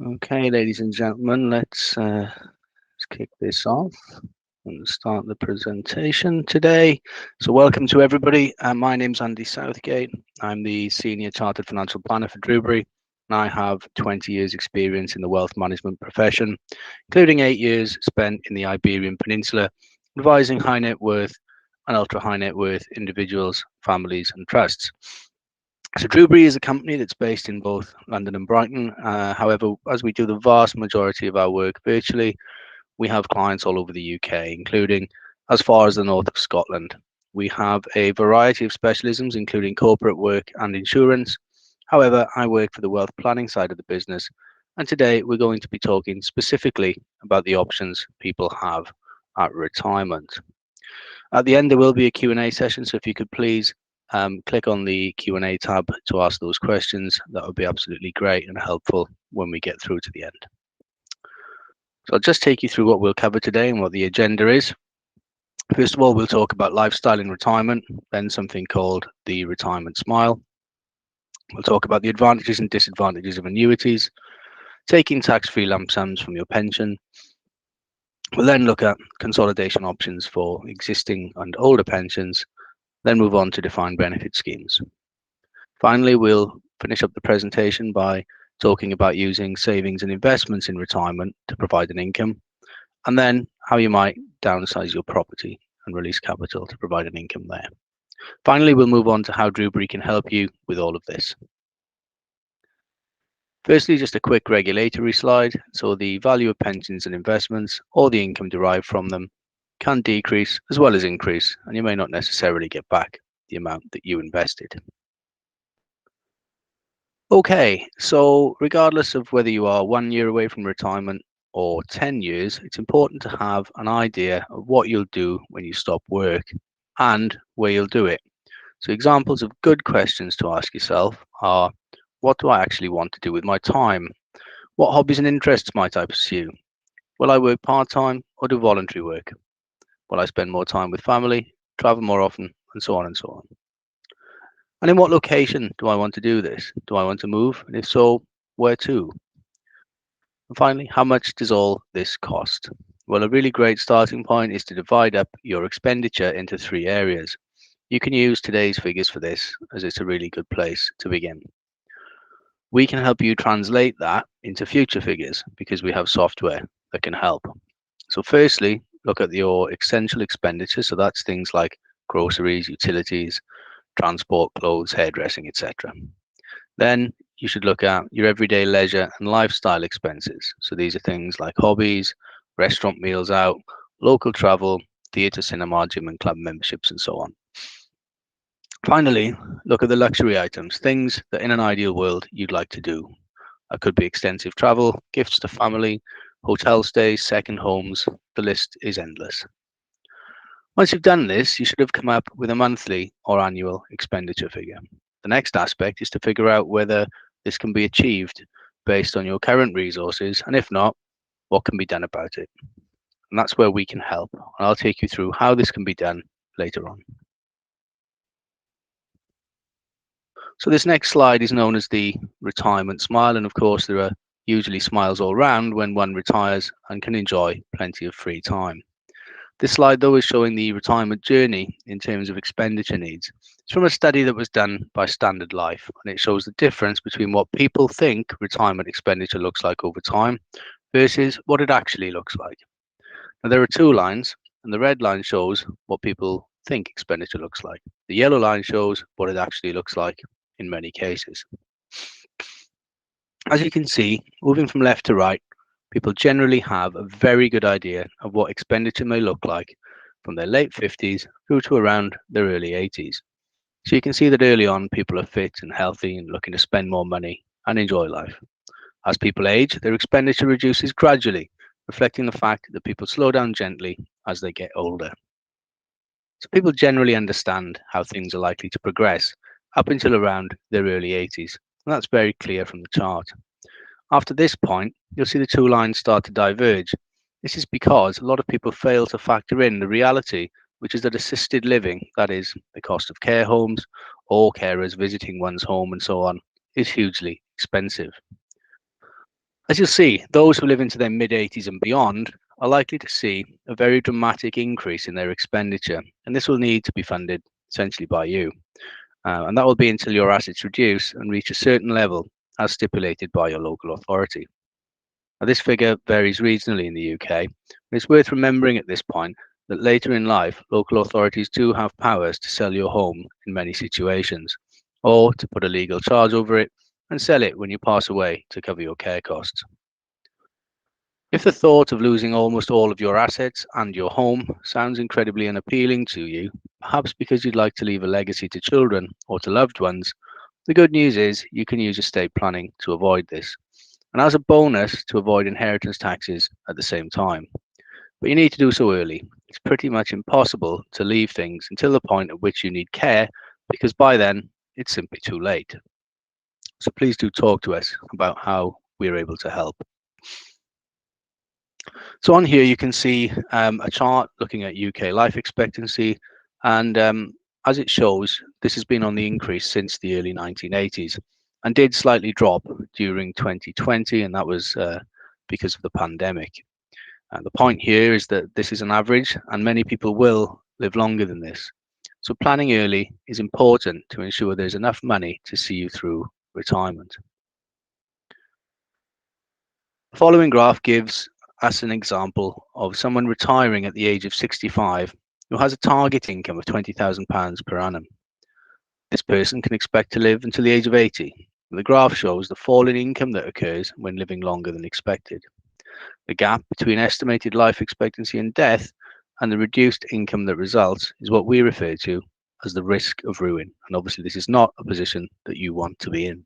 Okay, ladies and gentlemen, let's kick this off and start the presentation today. So welcome to everybody. My name's Andy Southgate. I'm the Senior Chartered Financial Planner for Drewberry, and I have 20 years experience in the wealth management profession, including 8 years spent in the Iberian Peninsula, advising high net worth and ultra high net worth individuals, families and trusts. So Drewberry is a company that's based in both London and Brighton. However, as we do the vast majority of our work virtually, we have clients all over the UK, including as far as the north of Scotland. We have a variety of specialisms, including corporate work and insurance. However, I work for the wealth planning side of the business, and today we're going to be talking specifically about the options people have at retirement. At the end, there will be a Q&A session, so if you could please click on the Q&A tab to ask those questions, that would be absolutely great and helpful when we get through to the end. So I'll just take you through what we'll cover today and what the agenda is. First of all, we'll talk about lifestyle in retirement, then something called the retirement smile. We'll talk about the advantages and disadvantages of annuities, taking tax-free lump sums from your pension. We'll then look at consolidation options for existing and older pensions, then move on to defined benefit schemes. Finally, we'll finish up the presentation by talking about using savings and investments in retirement to provide an income, and then how you might downsize your property and release capital to provide an income there. Finally, we'll move on to how Drewberry can help you with all of this. Firstly, just a quick regulatory slide. So the value of pensions and investments, or the income derived from them, can decrease as well as increase, and you may not necessarily get back the amount that you invested. Okay, so regardless of whether you are 1 year away from retirement or 10 years, it's important to have an idea of what you'll do when you stop work and where you'll do it. So examples of good questions to ask yourself are, what do I actually want to do with my time? What hobbies and interests might I pursue? Will I work part-time or do voluntary work? Will I spend more time with family, travel more often, and so on and so on? And in what location do I want to do this? Do I want to move? And if so, where to? And finally, how much does all this cost? Well, a really great starting point is to divide up your expenditure into 3 areas. You can use today's figures for this, as it's a really good place to begin. We can help you translate that into future figures because we have software that can help. So firstly, look at your essential expenditure. So that's things like groceries, utilities, transport, clothes, hairdressing, etc. Then you should look at your everyday leisure and lifestyle expenses. So these are things like hobbies, restaurant meals out, local travel, theatre, cinema, gym and club memberships, and so on. Finally, look at the luxury items, things that in an ideal world you'd like to do. That could be extensive travel, gifts to family, hotel stays, second homes. The list is endless. Once you've done this, you should have come up with a monthly or annual expenditure figure. The next aspect is to figure out whether this can be achieved based on your current resources, and if not, what can be done about it. And that's where we can help. And I'll take you through how this can be done later on. So this next slide is known as the retirement smile, and of course there are usually smiles all round when one retires and can enjoy plenty of free time. This slide though is showing the retirement journey in terms of expenditure needs. It's from a study that was done by Standard Life, and it shows the difference between what people think retirement expenditure looks like over time versus what it actually looks like. Now there are 2 lines, and the red line shows what people think expenditure looks like. The yellow line shows what it actually looks like in many cases. As you can see, moving from left to right, people generally have a very good idea of what expenditure may look like from their late 50s through to around their early 80s. So you can see that early on, people are fit and healthy and looking to spend more money and enjoy life. As people age, their expenditure reduces gradually, reflecting the fact that people slow down gently as they get older. So people generally understand how things are likely to progress up until around their early 80s. And that's very clear from the chart. After this point, you'll see the 2 lines start to diverge. This is because a lot of people fail to factor in the reality, which is that assisted living, that is, the cost of care homes or carers visiting one's home and so on, is hugely expensive. As you'll see, those who live into their mid-80s and beyond are likely to see a very dramatic increase in their expenditure, and this will need to be funded essentially by you. And that will be until your assets reduce and reach a certain level as stipulated by your local authority. Now, this figure varies regionally in the UK, but it's worth remembering at this point that later in life, local authorities do have powers to sell your home in many situations, or to put a legal charge over it and sell it when you pass away to cover your care costs. If the thought of losing almost all of your assets and your home sounds incredibly unappealing to you, perhaps because you'd like to leave a legacy to children or to loved ones, the good news is you can use estate planning to avoid this, and as a bonus to avoid inheritance taxes at the same time. But you need to do so early. It's pretty much impossible to leave things until the point at which you need care, because by then it's simply too late. So please do talk to us about how we're able to help. So on here you can see a chart looking at UK life expectancy, and as it shows, this has been on the increase since the early 1980s and did slightly drop during 2020, and that was because of the pandemic. And the point here is that this is an average and many people will live longer than this. So planning early is important to ensure there's enough money to see you through retirement. The following graph gives us an example of someone retiring at the age of 65 who has a target income of £20,000 per annum. This person can expect to live until the age of 80. The graph shows the fall in income that occurs when living longer than expected. The gap between estimated life expectancy and death and the reduced income that results is what we refer to as the risk of ruin. And obviously this is not a position that you want to be in.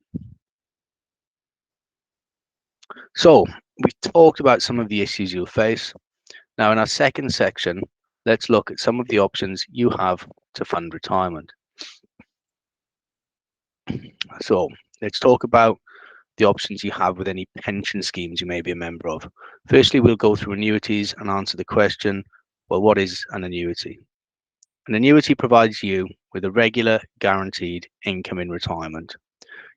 So we've talked about some of the issues you'll face. Now in our second section, let's look at some of the options you have to fund retirement. So let's talk about the options you have with any pension schemes you may be a member of. Firstly, we'll go through annuities and answer the question, well, what is an annuity? An annuity provides you with a regular guaranteed income in retirement.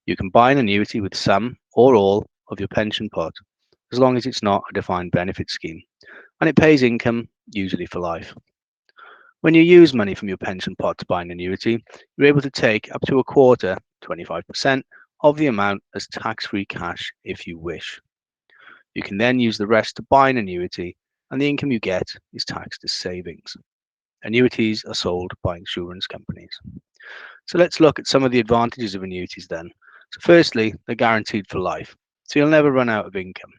You can buy an annuity with some or all of your pension pot, as long as it's not a defined benefit scheme, and it pays income, usually for life. When you use money from your pension pot to buy an annuity, you're able to take up to a quarter, 25%, of the amount as tax-free cash if you wish. You can then use the rest to buy an annuity, and the income you get is taxed as savings. Annuities are sold by insurance companies. So let's look at some of the advantages of annuities then. So firstly, they're guaranteed for life, so you'll never run out of income.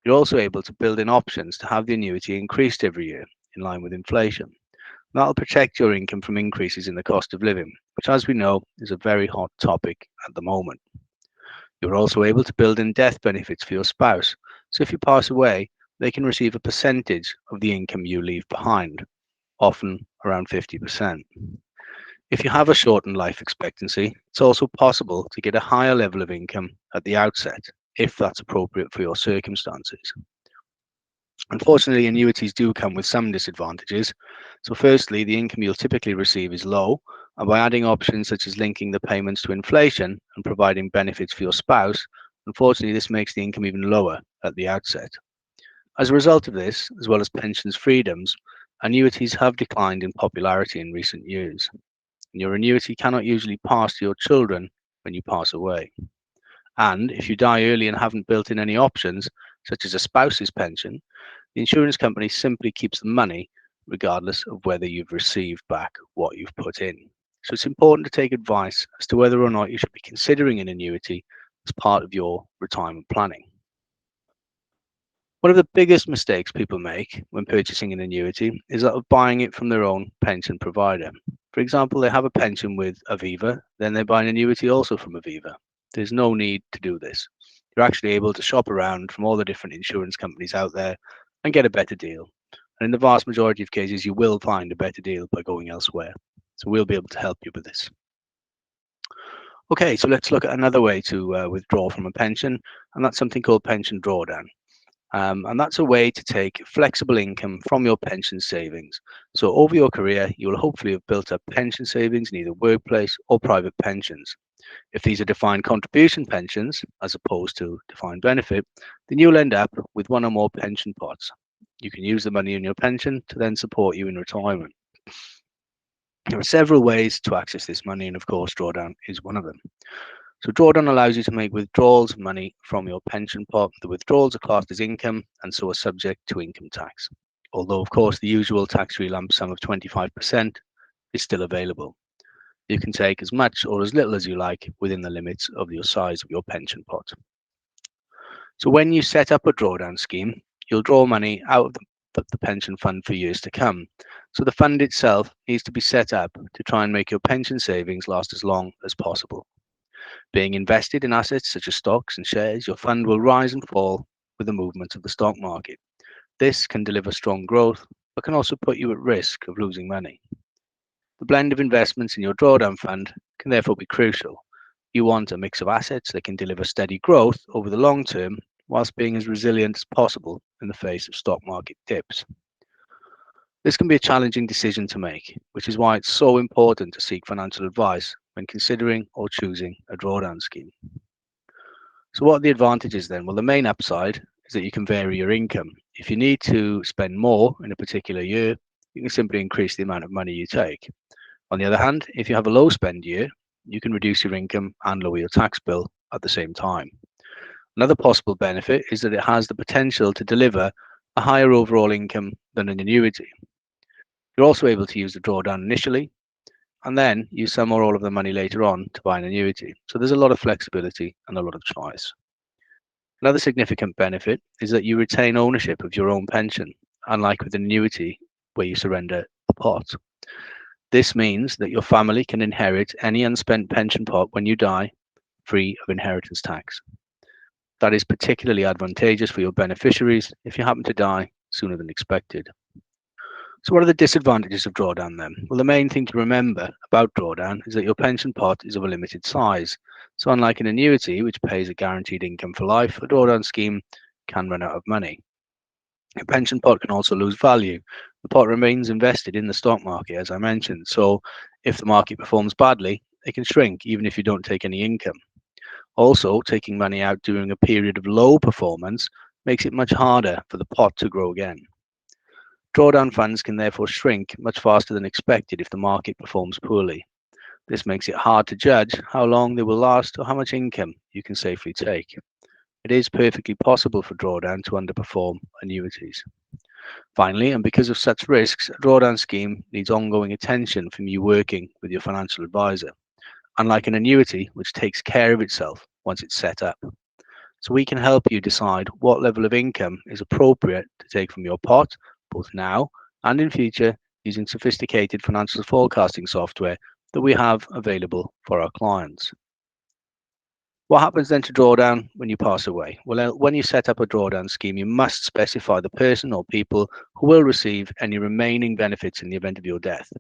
You're also able to build in options to have the annuity increased every year in line with inflation. That'll protect your income from increases in the cost of living, which, as we know, is a very hot topic at the moment. You're also able to build in death benefits for your spouse, so if you pass away, they can receive a percentage of the income you leave behind, often around 50%. If you have a shortened life expectancy, it's also possible to get a higher level of income at the outset, if that's appropriate for your circumstances. Unfortunately, annuities do come with some disadvantages. So firstly, the income you'll typically receive is low, and by adding options such as linking the payments to inflation and providing benefits for your spouse, unfortunately, this makes the income even lower at the outset. As a result of this, as well as pensions freedoms, annuities have declined in popularity in recent years. And your annuity cannot usually pass to your children when you pass away. And if you die early and haven't built in any options, such as a spouse's pension, the insurance company simply keeps the money regardless of whether you've received back what you've put in. So it's important to take advice as to whether or not you should be considering an annuity as part of your retirement planning. One of the biggest mistakes people make when purchasing an annuity is that of buying it from their own pension provider. For example, they have a pension with Aviva, then they buy an annuity also from Aviva. There's no need to do this. You're actually able to shop around from all the different insurance companies out there and get a better deal. And in the vast majority of cases, you will find a better deal by going elsewhere. So we'll be able to help you with this. Okay, so let's look at another way to withdraw from a pension, and that's something called pension drawdown. And that's a way to take flexible income from your pension savings. So over your career, you will hopefully have built up pension savings in either workplace or private pensions. If these are defined contribution pensions, as opposed to defined benefit, then you'll end up with one or more pension pots. You can use the money in your pension to then support you in retirement. There are several ways to access this money, and of course, drawdown is one of them. So drawdown allows you to make withdrawals of money from your pension pot. The withdrawals are classed as income and so are subject to income tax. Although, of course, the usual tax-free lump sum of 25% is still available. You can take as much or as little as you like within the limits of your size of your pension pot. So when you set up a drawdown scheme, you'll draw money out of the pension fund for years to come. So the fund itself needs to be set up to try and make your pension savings last as long as possible. Being invested in assets such as stocks and shares, your fund will rise and fall with the movement of the stock market. This can deliver strong growth, but can also put you at risk of losing money. The blend of investments in your drawdown fund can therefore be crucial. You want a mix of assets that can deliver steady growth over the long term, whilst being as resilient as possible in the face of stock market dips. This can be a challenging decision to make, which is why it's so important to seek financial advice when considering or choosing a drawdown scheme. So what are the advantages then? Well, the main upside is that you can vary your income. If you need to spend more in a particular year, you can simply increase the amount of money you take. On the other hand, if you have a low spend year, you can reduce your income and lower your tax bill at the same time. Another possible benefit is that it has the potential to deliver a higher overall income than an annuity. You're also able to use the drawdown initially and then use some or all of the money later on to buy an annuity. So there's a lot of flexibility and a lot of choice. Another significant benefit is that you retain ownership of your own pension, unlike with an annuity where you surrender the pot. This means that your family can inherit any unspent pension pot when you die, free of inheritance tax. That is particularly advantageous for your beneficiaries if you happen to die sooner than expected. So what are the disadvantages of drawdown then? Well, the main thing to remember about drawdown is that your pension pot is of a limited size. So unlike an annuity, which pays a guaranteed income for life, a drawdown scheme can run out of money. Your pension pot can also lose value. The pot remains invested in the stock market, as I mentioned. So if the market performs badly, it can shrink even if you don't take any income. Also, taking money out during a period of low performance makes it much harder for the pot to grow again. Drawdown funds can therefore shrink much faster than expected if the market performs poorly. This makes it hard to judge how long they will last or how much income you can safely take. It is perfectly possible for drawdown to underperform annuities. Finally, and because of such risks, a drawdown scheme needs ongoing attention from you working with your financial advisor, unlike an annuity, which takes care of itself once it's set up. So we can help you decide what level of income is appropriate to take from your pot, both now and in future, using sophisticated financial forecasting software that we have available for our clients. What happens then to drawdown when you pass away? Well, when you set up a drawdown scheme, you must specify the person or people who will receive any remaining benefits in the event of your death.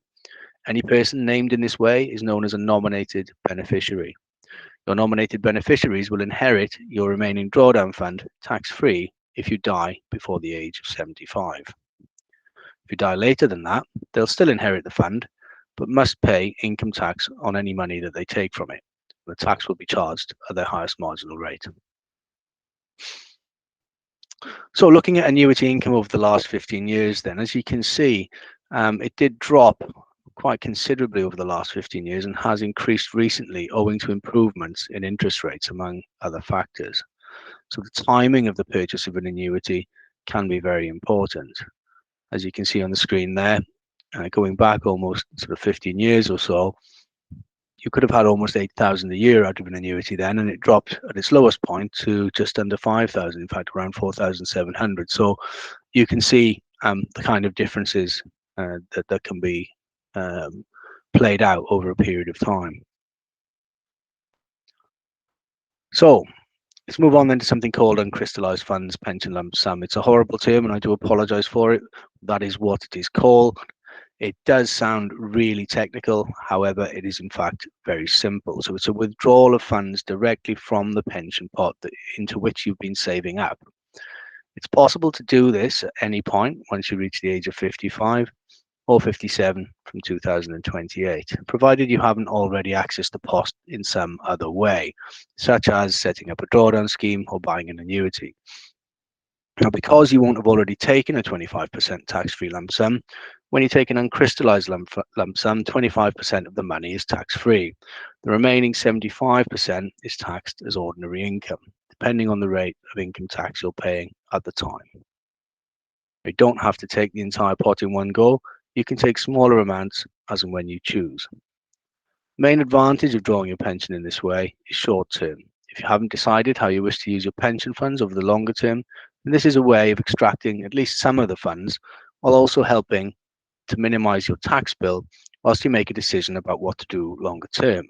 Any person named in this way is known as a nominated beneficiary. Your nominated beneficiaries will inherit your remaining drawdown fund tax-free if you die before the age of 75. If you die later than that, they'll still inherit the fund, but must pay income tax on any money that they take from it. The tax will be charged at their highest marginal rate. So looking at annuity income over the last 15 years then, as you can see, it did drop quite considerably over the last 15 years and has increased recently owing to improvements in interest rates, among other factors. So the timing of the purchase of an annuity can be very important. As you can see on the screen there, going back almost sort of 15 years or so, you could have had almost 8,000 a year out of an annuity then, and it dropped at its lowest point to just under 5,000, in fact, around 4,700. So you can see the kind of differences that can be played out over a period of time. So let's move on then to something called uncrystallised funds pension lump sum. It's a horrible term, and I do apologise for it. That is what it is called. It does sound really technical, however, it is in fact very simple. So it's a withdrawal of funds directly from the pension pot into which you've been saving up. It's possible to do this at any point once you reach the age of 55 or 57 from 2028, provided you haven't already accessed the pot in some other way, such as setting up a drawdown scheme or buying an annuity. Now, because you won't have already taken a 25% tax-free lump sum, when you take an uncrystallised lump sum, 25% of the money is tax-free. The remaining 75% is taxed as ordinary income, depending on the rate of income tax you're paying at the time. You don't have to take the entire pot in one go. You can take smaller amounts as and when you choose. The main advantage of drawing your pension in this way is short term. If you haven't decided how you wish to use your pension funds over the longer term, then this is a way of extracting at least some of the funds while also helping to minimize your tax bill whilst you make a decision about what to do longer term.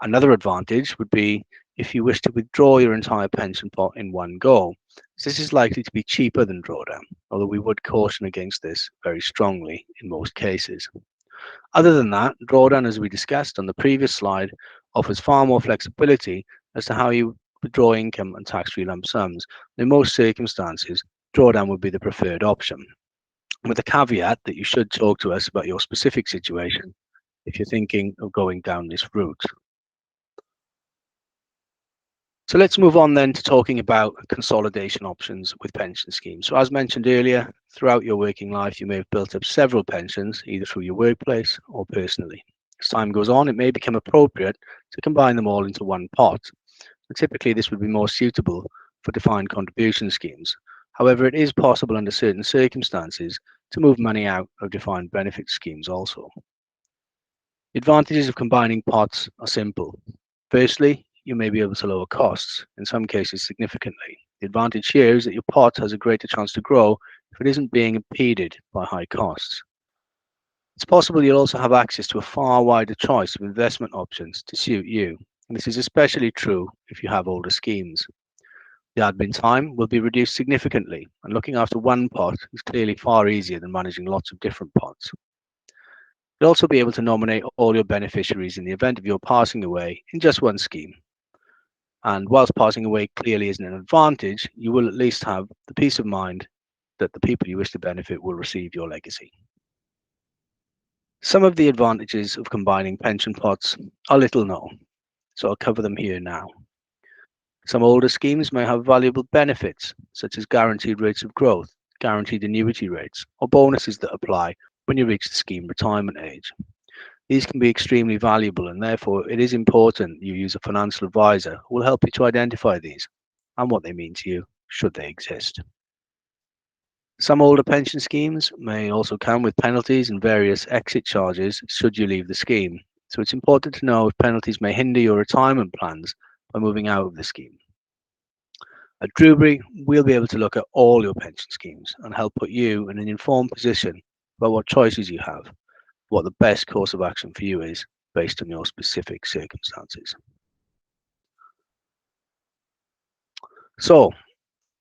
Another advantage would be if you wish to withdraw your entire pension pot in one go. This is likely to be cheaper than drawdown, although we would caution against this very strongly in most cases. Other than that, drawdown, as we discussed on the previous slide, offers far more flexibility as to how you withdraw income and tax-free lump sums. In most circumstances, drawdown would be the preferred option, with the caveat that you should talk to us about your specific situation if you're thinking of going down this route. So let's move on then to talking about consolidation options with pension schemes. So as mentioned earlier, throughout your working life, you may have built up several pensions, either through your workplace or personally. As time goes on, it may become appropriate to combine them all into one pot. And typically, this would be more suitable for defined contribution schemes. However, it is possible under certain circumstances to move money out of defined benefit schemes also. The advantages of combining pots are simple. Firstly, you may be able to lower costs, in some cases significantly. The advantage here is that your pot has a greater chance to grow if it isn't being impeded by high costs. It's possible you'll also have access to a far wider choice of investment options to suit you, and this is especially true if you have older schemes. The admin time will be reduced significantly, and looking after one pot is clearly far easier than managing lots of different pots. You'll also be able to nominate all your beneficiaries in the event of your passing away in just one scheme. And whilst passing away clearly isn't an advantage, you will at least have the peace of mind that the people you wish to benefit will receive your legacy. Some of the advantages of combining pension pots are little known, so I'll cover them here now. Some older schemes may have valuable benefits, such as guaranteed rates of growth, guaranteed annuity rates, or bonuses that apply when you reach the scheme retirement age. These can be extremely valuable, and therefore it is important you use a financial advisor who will help you to identify these and what they mean to you, should they exist. Some older pension schemes may also come with penalties and various exit charges should you leave the scheme, so it's important to know if penalties may hinder your retirement plans by moving out of the scheme. At Drewberry, we'll be able to look at all your pension schemes and help put you in an informed position about what choices you have, what the best course of action for you is based on your specific circumstances. So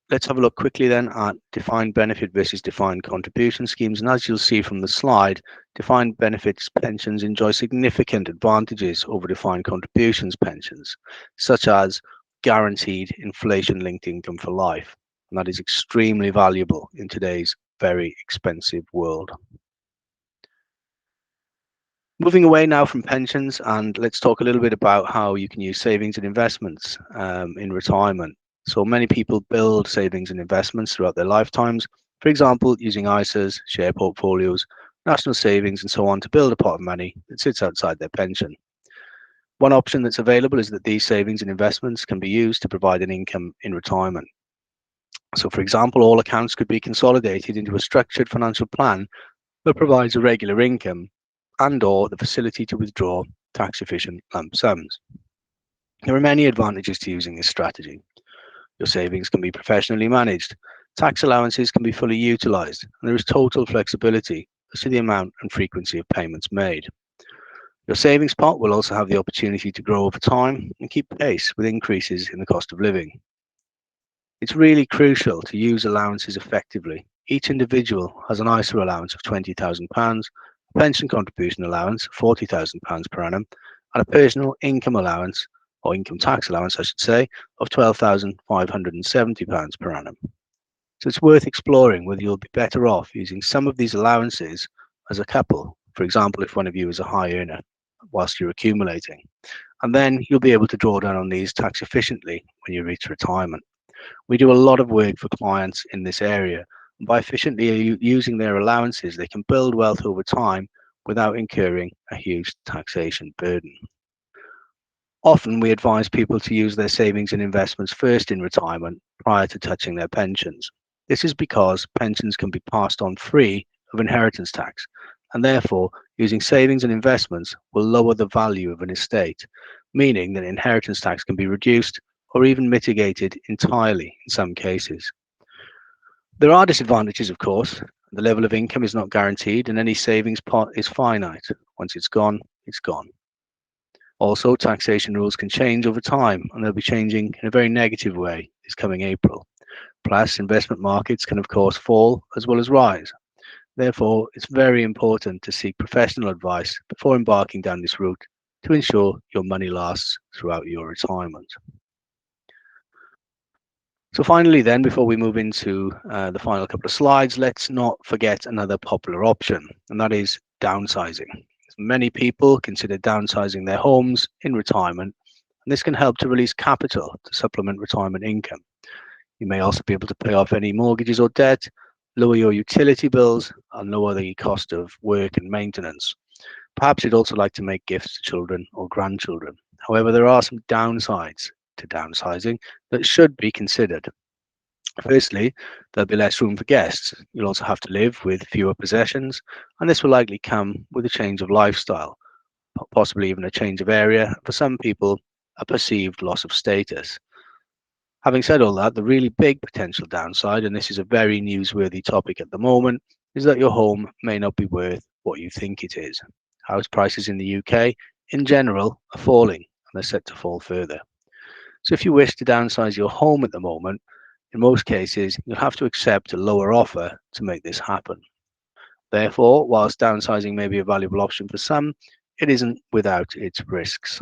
let's have a look quickly then at defined benefit versus defined contribution schemes. And as you'll see from the slide, defined benefits pensions enjoy significant advantages over defined contributions pensions, such as guaranteed inflation-linked income for life. And that is extremely valuable in today's very expensive world. Moving away now from pensions, and let's talk a little bit about how you can use savings and investments in retirement. So many people build savings and investments throughout their lifetimes, for example, using ISAs, share portfolios, national savings, and so on to build a pot of money that sits outside their pension. One option that's available is that these savings and investments can be used to provide an income in retirement. So, for example, all accounts could be consolidated into a structured financial plan that provides a regular income and/or the facility to withdraw tax-efficient lump sums. There are many advantages to using this strategy. Your savings can be professionally managed, tax allowances can be fully utilised, and there is total flexibility as to the amount and frequency of payments made. Your savings pot will also have the opportunity to grow over time and keep pace with increases in the cost of living. It's really crucial to use allowances effectively. Each individual has an ISA allowance of £20,000, a pension contribution allowance of £40,000 per annum, and a personal income allowance, or income tax allowance I should say, of £12,570 per annum. So it's worth exploring whether you'll be better off using some of these allowances as a couple. For example, if one of you is a high earner whilst you're accumulating, and then you'll be able to draw down on these tax efficiently when you reach retirement. We do a lot of work for clients in this area. And by efficiently using their allowances, they can build wealth over time without incurring a huge taxation burden. Often we advise people to use their savings and investments first in retirement prior to touching their pensions. This is because pensions can be passed on free of inheritance tax, and therefore using savings and investments will lower the value of an estate, meaning that inheritance tax can be reduced or even mitigated entirely in some cases. There are disadvantages, of course. The level of income is not guaranteed, and any savings pot is finite. Once it's gone, it's gone. Also, taxation rules can change over time, and they'll be changing in a very negative way this coming April. Plus, investment markets can, of course, fall as well as rise. Therefore, it's very important to seek professional advice before embarking down this route to ensure your money lasts throughout your retirement. So finally then, before we move into the final couple of slides, let's not forget another popular option, and that is downsizing. Many people consider downsizing their homes in retirement, and this can help to release capital to supplement retirement income. You may also be able to pay off any mortgages or debt, lower your utility bills, and lower the cost of work and maintenance. Perhaps you'd also like to make gifts to children or grandchildren. However, there are some downsides to downsizing that should be considered. Firstly, there'll be less room for guests. You'll also have to live with fewer possessions, and this will likely come with a change of lifestyle, possibly even a change of area, for some people, a perceived loss of status. Having said all that, the really big potential downside, and this is a very newsworthy topic at the moment, is that your home may not be worth what you think it is. House prices in the UK, in general, are falling, and they're set to fall further. So if you wish to downsize your home at the moment, in most cases, you'll have to accept a lower offer to make this happen. Therefore, whilst downsizing may be a valuable option for some, it isn't without its risks.